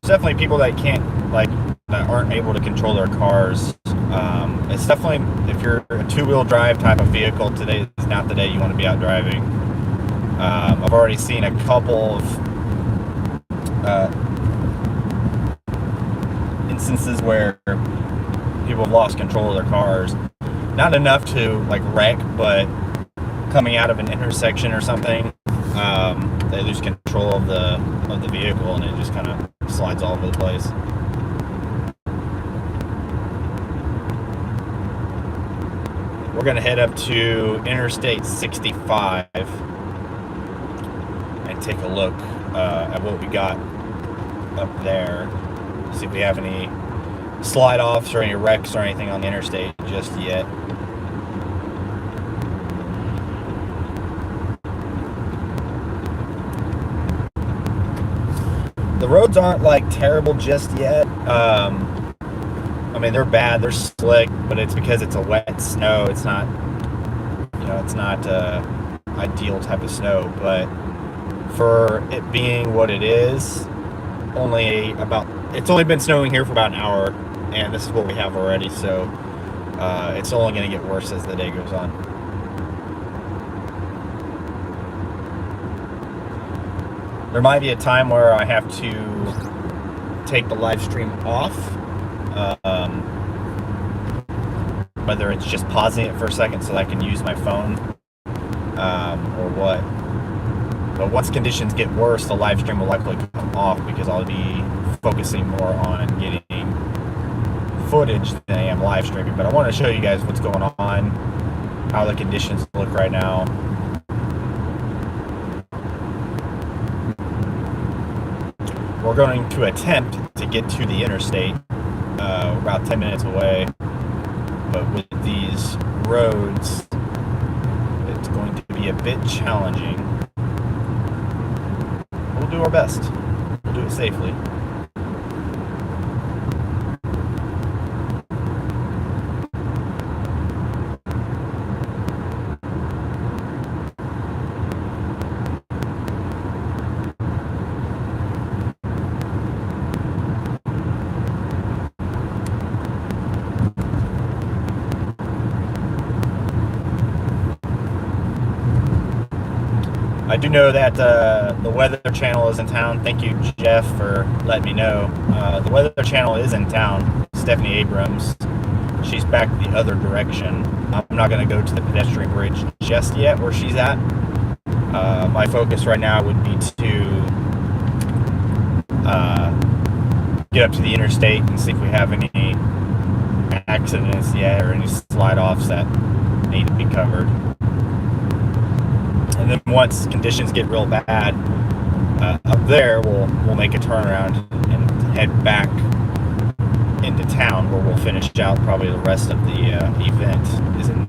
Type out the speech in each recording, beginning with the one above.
definitely people that can't, like, that aren't able to control their cars. It's definitely, if you're a two-wheel drive type of vehicle, today is not the day you want to be out driving. I've already seen a couple of instances where people have lost control of their cars. Not enough to like wreck, but coming out of an intersection or something, they lose control of the vehicle and it just kind of slides all over the place. We're gonna head up to Interstate 65 and take a look at what we got up there. See if we have any slide offs or any wrecks or anything on the interstate just yet. The roads aren't like terrible just yet. I mean, they're bad, they're slick, but it's because it's a wet snow. It's not, it's not ideal type of snow, but for it being what it is, it's only been snowing here for about an hour, and this is what we have already, so it's only going to get worse as the day goes on. There might be a time where I have to take the live stream off, whether it's just pausing it for a second so that I can use my phone, or what. But once conditions get worse, the live stream will likely come off because I'll be focusing more on getting footage than I am live streaming. But I want to show you guys what's going on, how the conditions look right now. We're going to attempt to get to the interstate. We're about 10 minutes away. But with these roads, it's going to be a bit challenging. We'll do our best. We'll do it safely. I do know that the Weather Channel is in town. Thank you, Jeff, for letting me know. The Weather Channel is in town. Stephanie Abrams. She's back the other direction. I'm not going to go to the pedestrian bridge just yet where she's at. My focus right now would be to get up to the interstate and see if we have any accidents yet or any slide-offs that need to be covered. And then once conditions get real bad up there, we'll make a turnaround and head back into town, where we'll finish out probably the rest of the event is in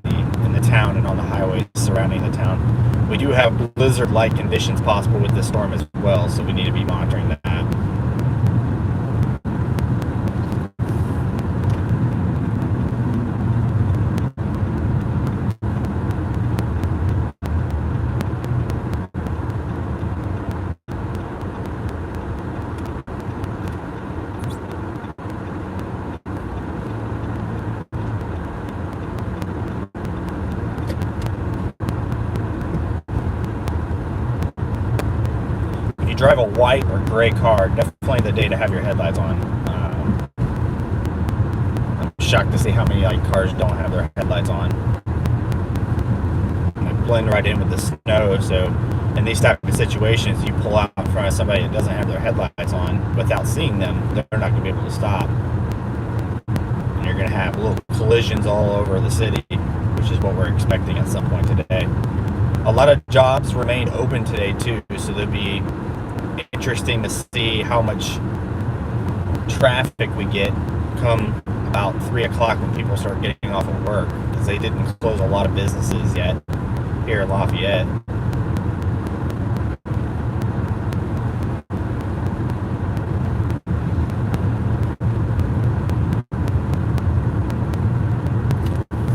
the town and on the highways surrounding the town. We do have blizzard-like conditions possible with this storm as well, so we need to be monitoring that. Drive a white or gray car, definitely the day to have your headlights on. I'm shocked to see how many cars don't have their headlights on. They blend right in with the snow, so in these type of situations, you pull out in front of somebody that doesn't have their headlights on without seeing them, they're not going to be able to stop. And you're going to have little collisions all over the city, which is what we're expecting at some point today. A lot of jobs remain open today too, so there'll be interesting to see how much traffic we get come about 3 o'clock when people start getting off of work, because they didn't close a lot of businesses yet here in Lafayette.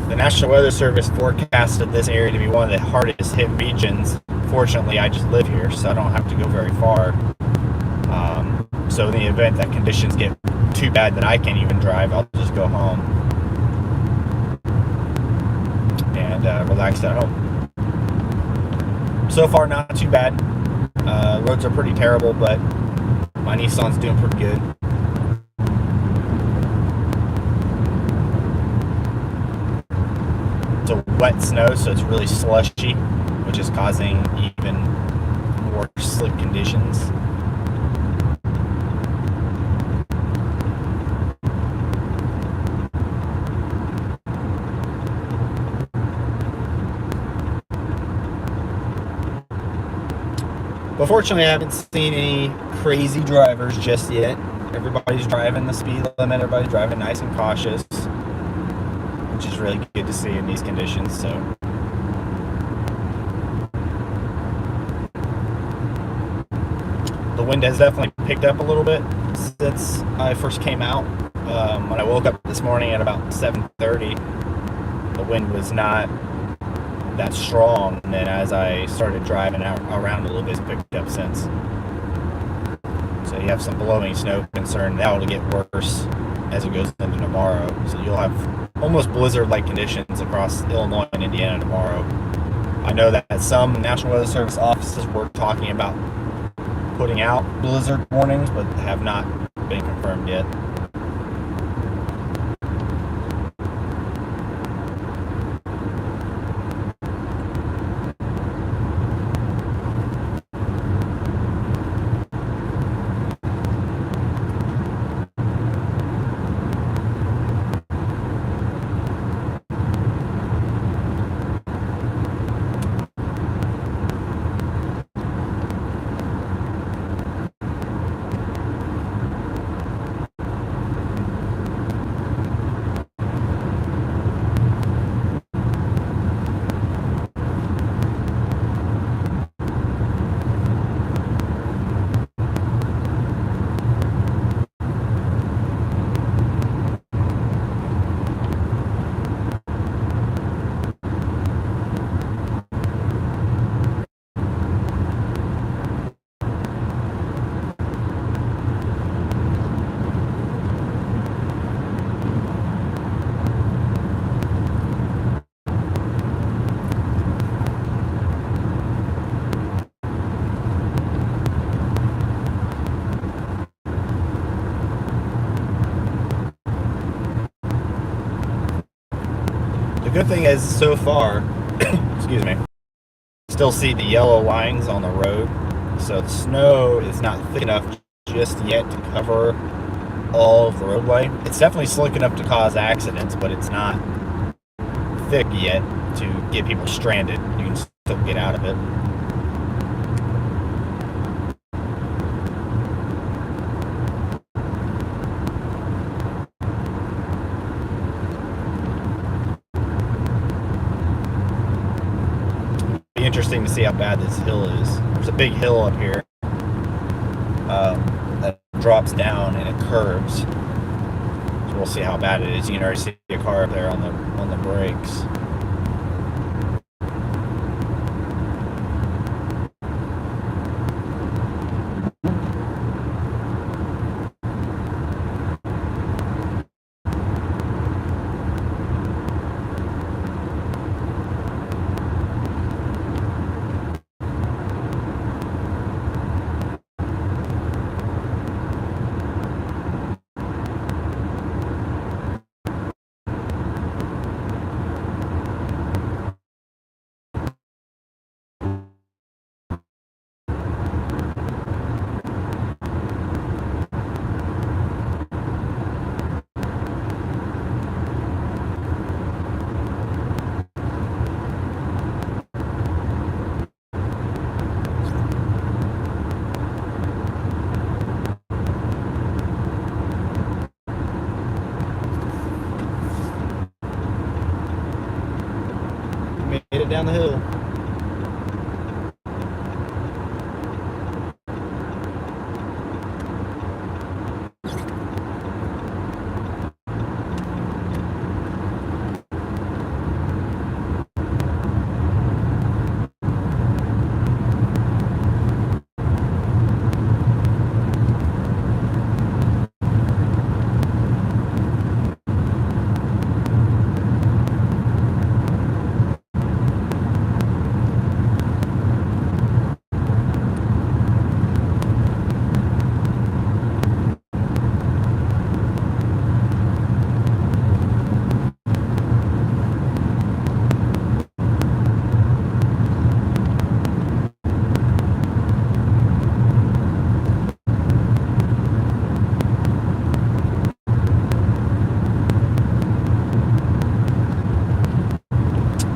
The National Weather Service forecasted this area to be one of the hardest hit regions. Fortunately, I just live here, so I don't have to go very far So in the event that conditions get too bad that I can't even drive, I'll just go home and relax at home. So far, not too bad. Roads are pretty terrible, but my Nissan's doing pretty good. It's a wet snow, so it's really slushy, which is causing even more slick conditions. But fortunately, I haven't seen any crazy drivers just yet. Everybody's driving the speed limit. Everybody's driving nice and cautious, which is really good to see in these conditions. So, the wind has definitely picked up a little bit since I first came out. When I woke up this morning at about 7:30, the wind was not that strong, and then as I started driving out around a little bit, it's picked up since. So you have some blowing snow concern. That will get worse as it goes into tomorrow. So you'll have almost blizzard-like conditions across Illinois and Indiana tomorrow. I know that some National Weather Service offices were talking about putting out blizzard warnings, but have not been confirmed yet. The good thing is, so far, excuse me, still see the yellow lines on the road, so the snow is not thick enough just yet to cover all of the roadway. It's definitely slick enough to cause accidents, but it's not thick yet to get people stranded. You can still get out of it. Interesting to see how bad this hill is. There's a big hill up here that drops down and it curves. So we'll see how bad it is. You can already see a car up there on the brakes.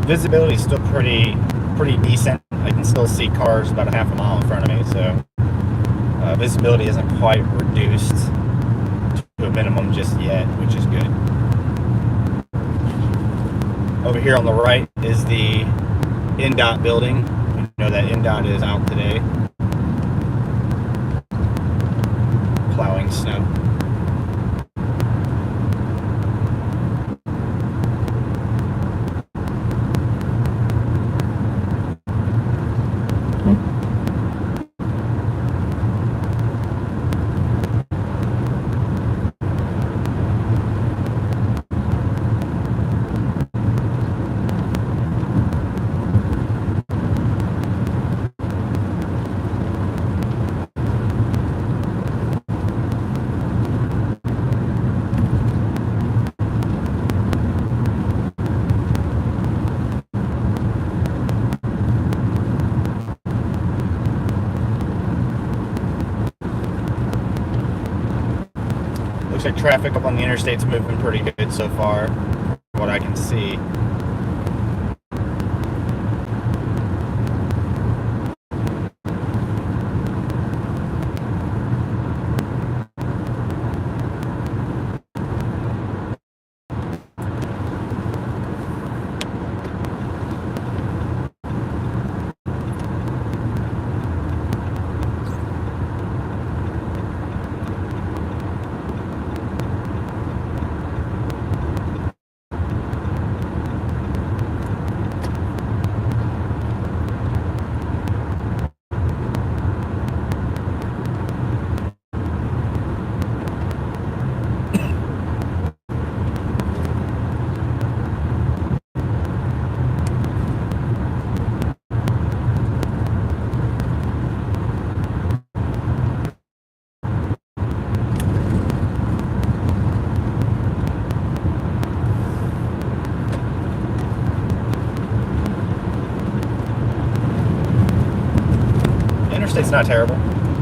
visibility is still pretty decent. I can still see cars about a half a mile in front of me, so visibility isn't quite reduced to a minimum just yet, which is good. Over here on the right is the INDOT building. We know that INDOT is out today plowing snow. Looks like traffic up on the interstate's moving pretty good so far, from what I can see. Interstate's not terrible.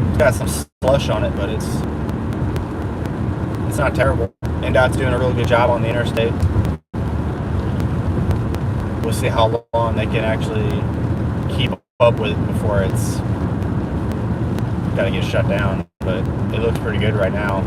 It's got some slush on it, but it's not terrible. INDOT's doing a really good job on the interstate. We'll see how long they can actually keep up with it before it's got to get shut down. But it looks pretty good right now.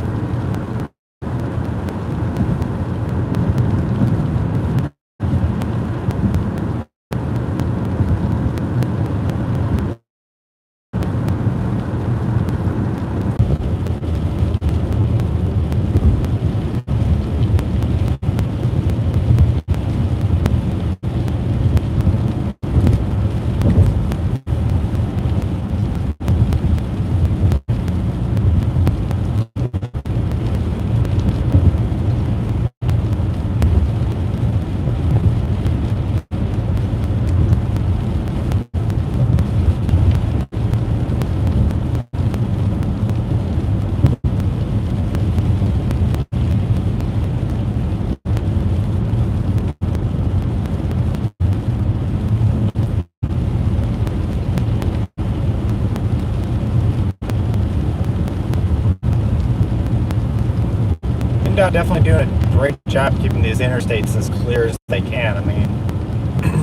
INDOT definitely doing a great job keeping these interstates as clear as they can. I mean,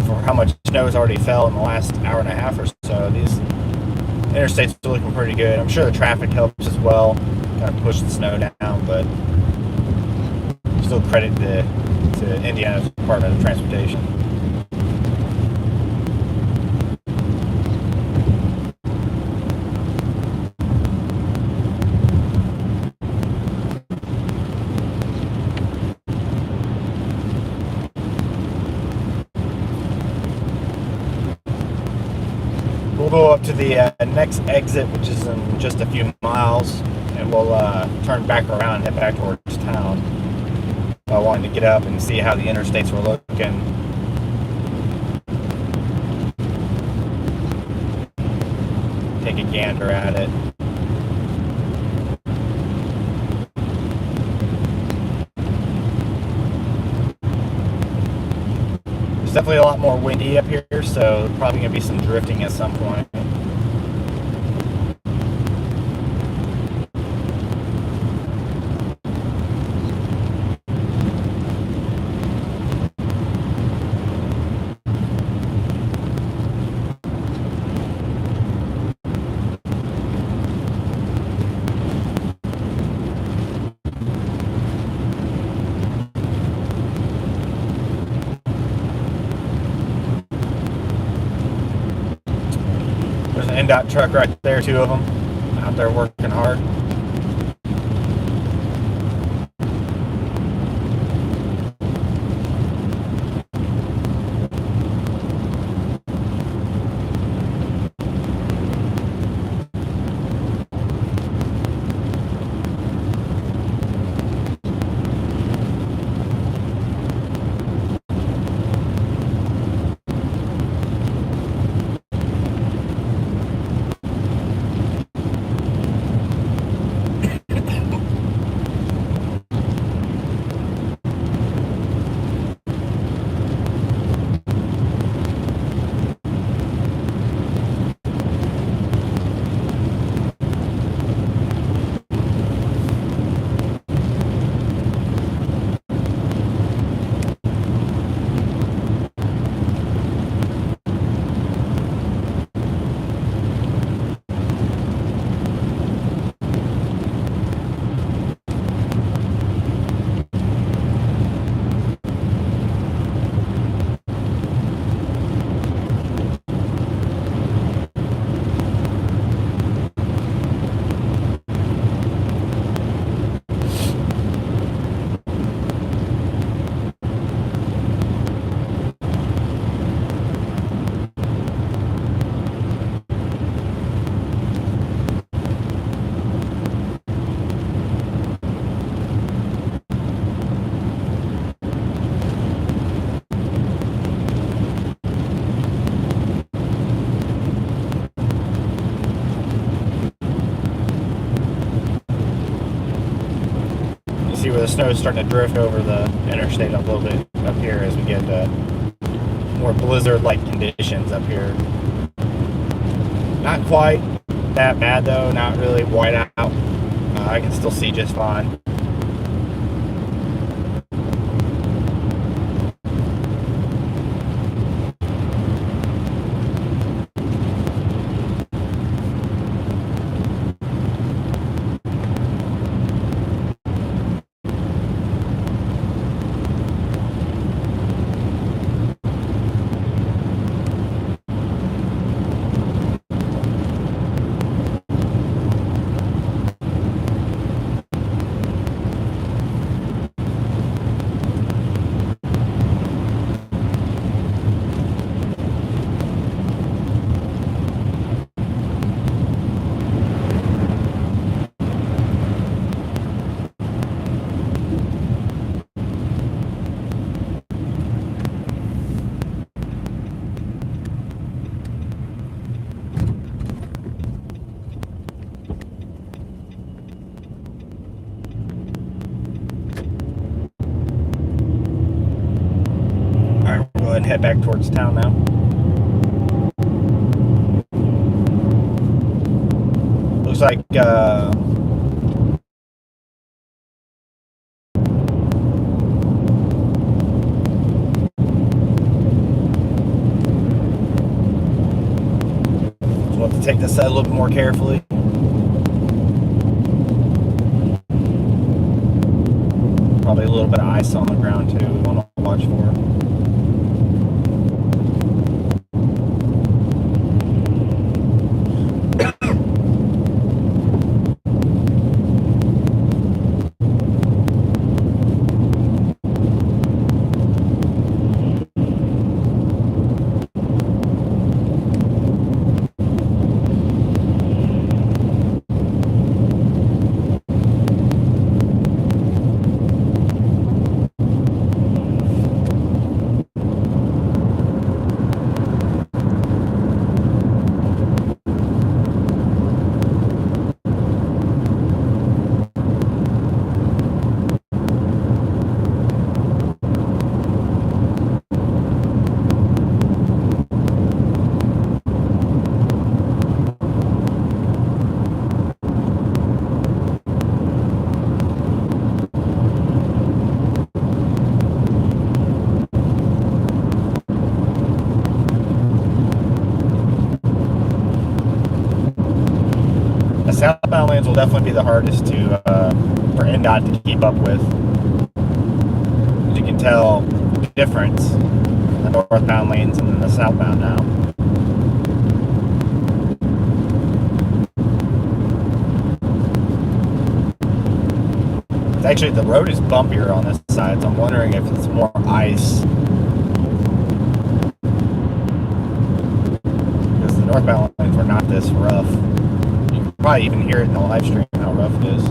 for how much snow has already fell in the last hour and a half or so, these interstates are looking pretty good. I'm sure the traffic helps as well, kind of push the snow down, but still credit to Indiana's Department of Transportation. We'll go up to the next exit, which is in just a few miles, and we'll turn back around and head back towards town. I wanted to get up and see how the interstates were looking. Take a gander at it. Definitely a lot more windy up here, so probably going to be some drifting at some point. There's an NDOT truck right there, two of them out there working hard. See where the snow is starting to drift over the interstate a little bit up here as we get more blizzard-like conditions up here. Not quite that bad though, not really white out. I can still see just fine. And head back towards town now. Looks like we'll have to take this a little bit more carefully. Probably a little bit of ice on the ground too we want to watch for. Southbound lanes will definitely be the hardest to for NDOT to keep up with. As you can tell the difference in the northbound lanes and then the southbound now. Actually, the road is bumpier on this side, so I'm wondering if it's more ice. Because the northbound lanes were not this rough. You can probably even hear it in the live stream how rough it is.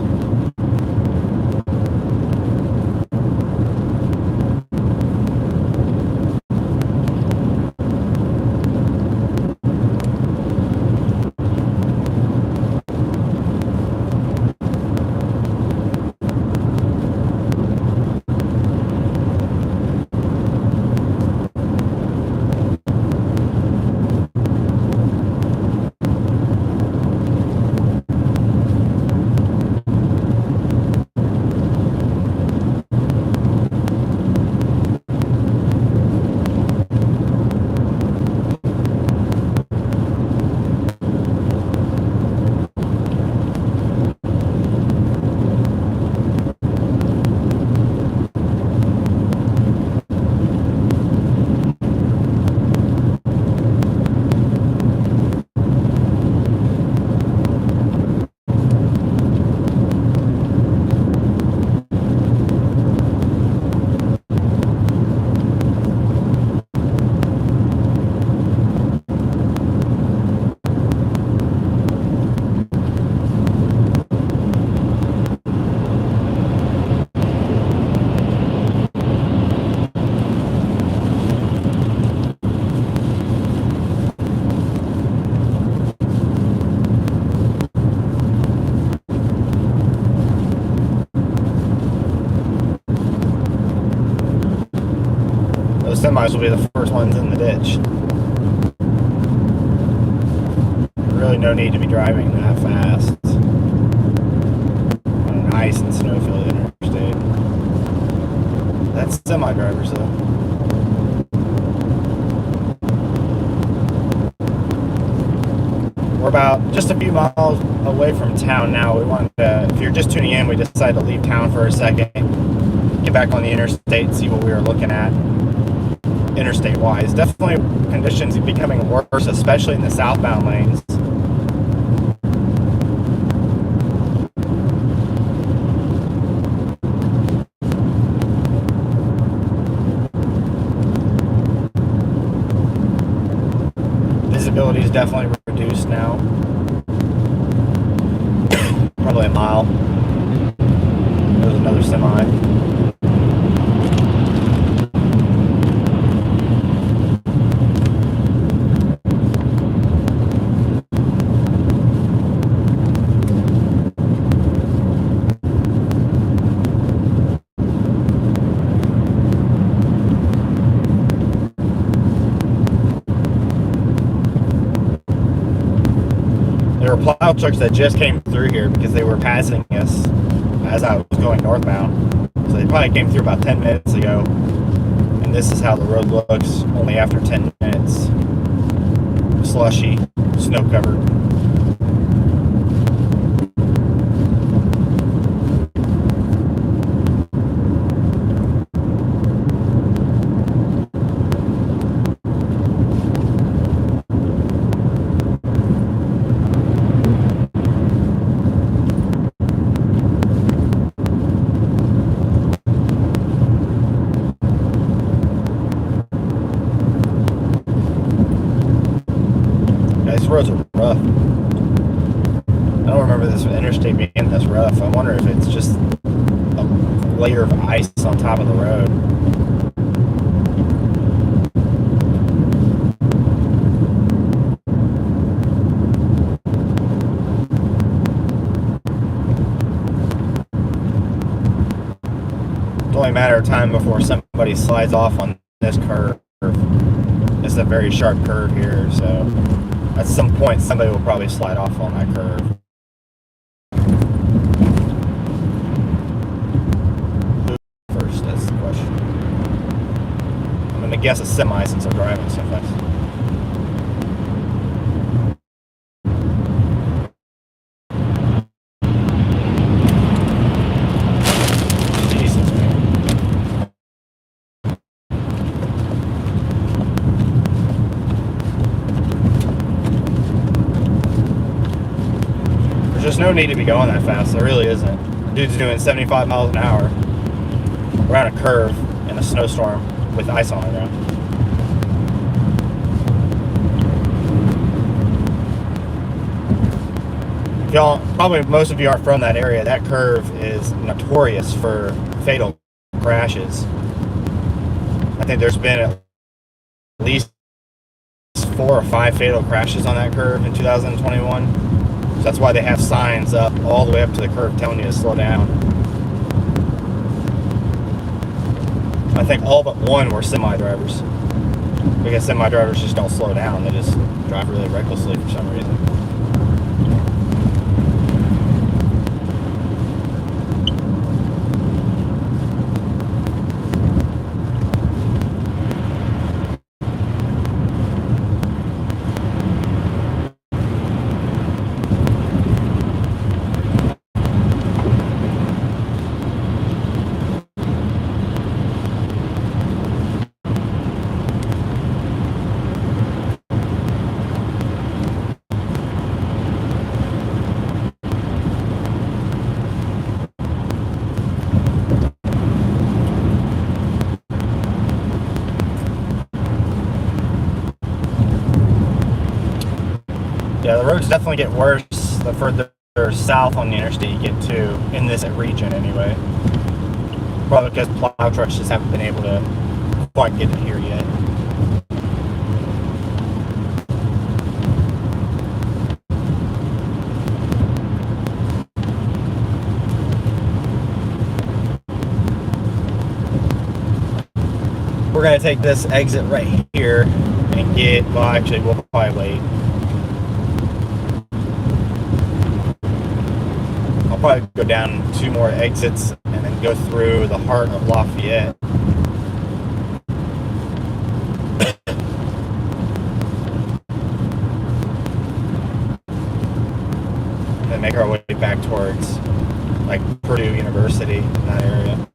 Semis will be the first ones in the ditch. Really no need to be driving that fast on an ice and snow-filled interstate. That's semi-drivers though. We're about just a few miles away from town now. We wanted to, if you're just tuning in, we decided to leave town for a second, get back on the interstate, see what we were looking at. Interstate wise, definitely conditions becoming worse, especially in the southbound lanes. Visibility is definitely reduced now. Probably a mile. There's another semi. Plow trucks that just came through here because they were passing us as I was going northbound. So they probably came through about 10 minutes ago. And this is how the road looks only after 10 minutes. Slushy, snow covered. Roads are rough. I don't remember this interstate being this rough. I wonder if it's just a layer of ice on top of the road. It's only a matter of time before somebody slides off on this curve. It's a very sharp curve here, so at some point somebody will probably slide off on that curve. First, that's the question. I'm gonna guess a semi since I'm driving so fast. There's no need to be going that fast. There really isn't. Dude's doing 75 miles an hour around a curve in a snowstorm with ice on the ground. Y'all, probably most of you aren't from that area. That curve is notorious for fatal crashes. I think there's been at least 4 or 5 fatal crashes on that curve in 2021. So that's why they have signs up all the way up to the curve telling you to slow down. I think all but one were semi-drivers. Because semi-drivers just don't slow down. They just drive really recklessly for some reason. Yeah, the roads definitely get worse the further south on the interstate you get to, in this region anyway. Probably because plow trucks just haven't been able to quite get it here yet. We're going to take this exit right here and get, well actually we'll probably wait. I'll probably go down 2 more exits and then go through the heart of Lafayette. And then make our way back towards like Purdue University in that area.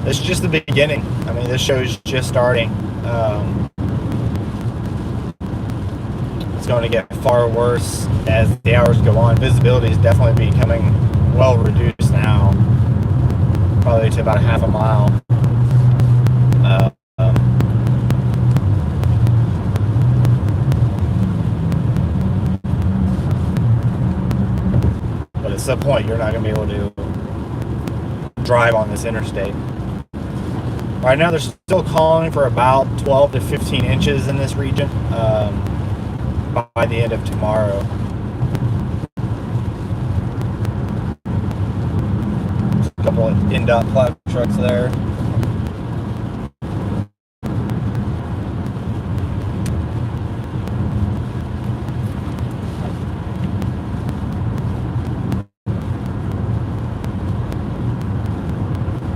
This is just the beginning. I mean, this show's just starting. It's going to get far worse as the hours go on. Visibility is definitely becoming well reduced now, probably to about a half a mile. But at some point, you're not going to be able to drive on this interstate. Right now, they're still calling for about 12 to 15 inches in this region by the end of tomorrow. There's a couple of NDOT plow trucks there.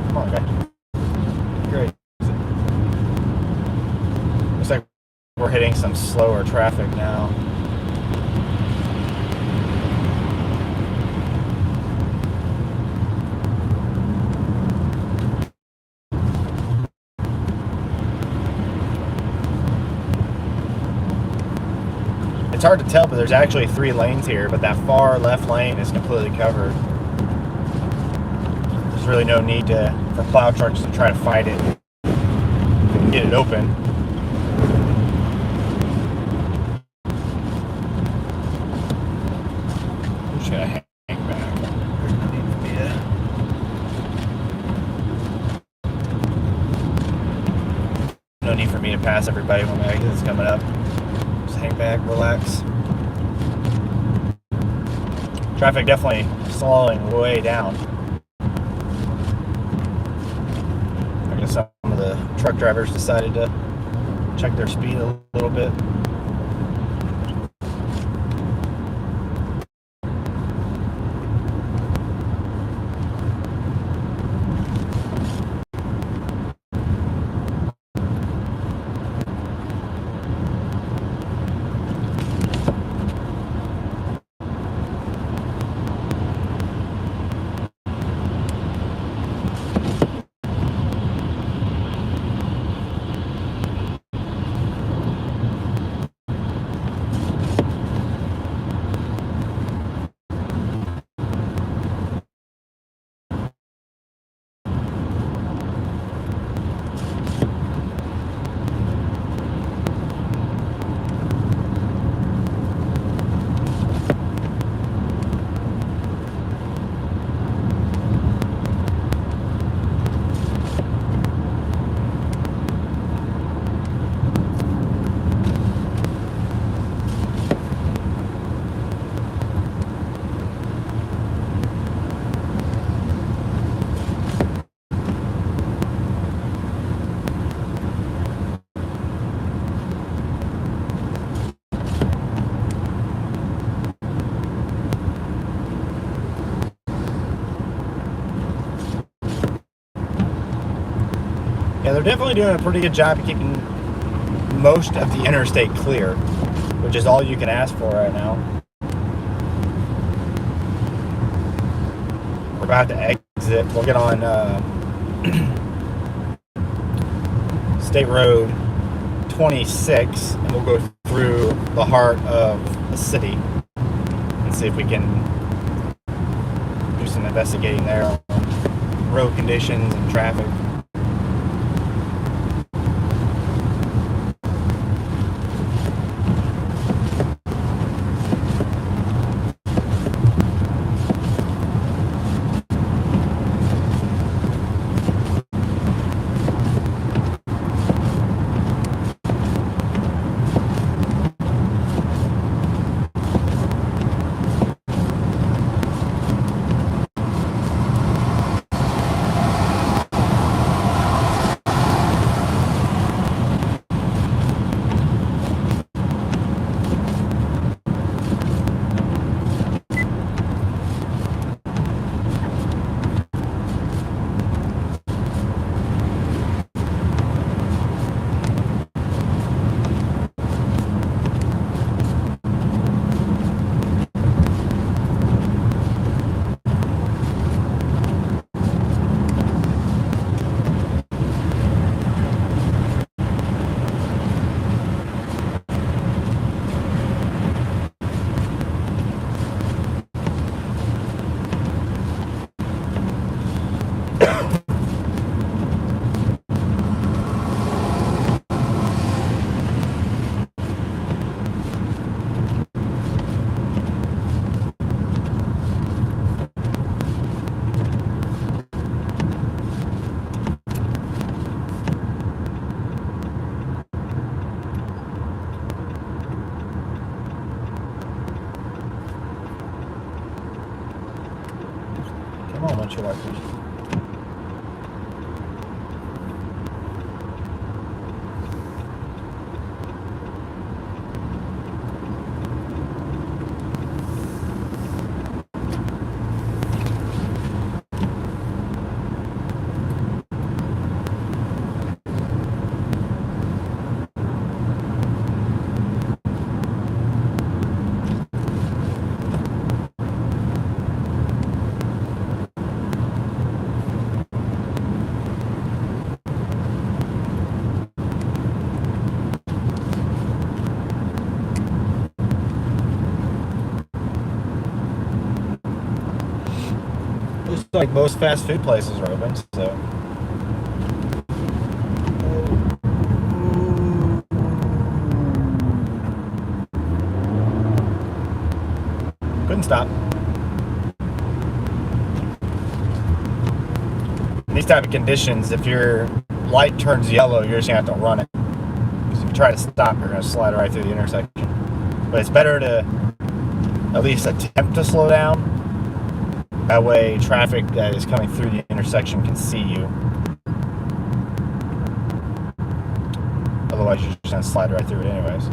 Come on, guys. Great. Looks like we're hitting some slower traffic now. It's hard to tell, but there's actually 3 lanes here, but that far left lane is completely covered. There's really no need for plow trucks to try to fight it and get it open. I'm just gonna hang back. There's no need for me to. No need for me to pass everybody when my exit's coming up. Just hang back, relax. Traffic definitely slowing way down. I guess some of the truck drivers decided to check their speed a little bit. Yeah, they're definitely doing a pretty good job of keeping most of the interstate clear, which is all you can ask for right now. We're about to exit. We'll get on State Road 26, and we'll go through the heart of the city and see if we can do some investigating there on road conditions and traffic. Come on, windshield wipers. Looks like most fast food places are open, so. Couldn't stop. In these type of conditions, if your light turns yellow, you're just gonna have to run it. Because if you try to stop, you're gonna slide right through the intersection. But it's better to at least attempt to slow down. That way, traffic that is coming through the intersection can see you. Otherwise, you're just gonna slide right through it anyways.